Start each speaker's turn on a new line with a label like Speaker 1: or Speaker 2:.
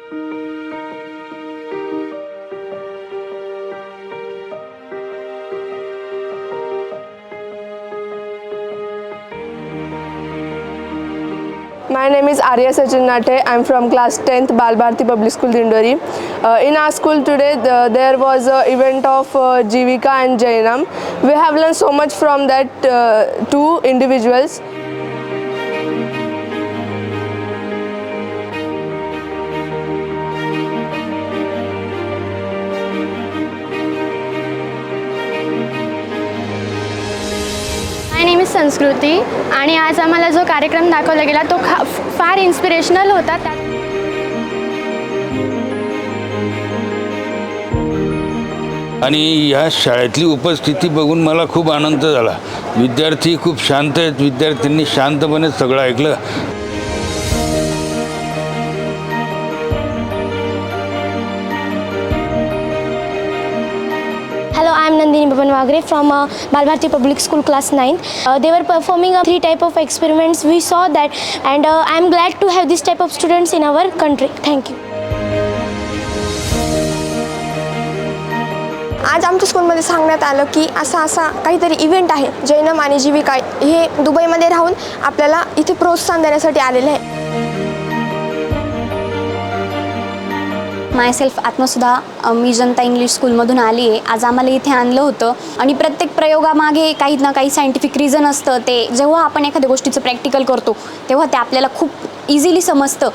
Speaker 1: My name is Arya Sachin Nate. I am from class 10th Bal Bharati Public School Dindori. In our school today there was an event of Jivika and Jainam. We have learned so much from that two individuals.
Speaker 2: My name is संस्कृती आणि आज आम्हाला जो कार्यक्रम दाखवला गेला तो फार इन्स्पिरेशनल होता.
Speaker 3: आणि या शाळेतली उपस्थिती बघून मला खूप आनंद झाला. विद्यार्थी खूप शांत आहेत. विद्यार्थ्यांनी शांतपणे सगळं ऐकलं.
Speaker 4: Hello, I am Nandini Baban Wagre from Bal Bharati Public School class 9. They were performing 3 type of experiments. We saw that and I am glad to have this type of students in our country. Thank you.
Speaker 5: आज आमच्या स्कूलमध्ये सांगण्यात आलं की असा काहीतरी event आहे. जैनम आणि जीविका हे दुबईमध्ये राहून आपल्याला इथे प्रोत्साहन देण्यासाठी आलेले आहे.
Speaker 6: मायसेल्फ आत्मसुधा मी जनता इंग्लिश स्कूलमधून आली आहे. आज आम्हाला इथे आणलं होतं आणि प्रत्येक प्रयोगामागे काही ना काही सायंटिफिक रिझन असतं. ते जेव्हा आपण एखाद्या गोष्टीचं प्रॅक्टिकल करतो तेव्हा ते आपल्याला खूप इझिली समजतं.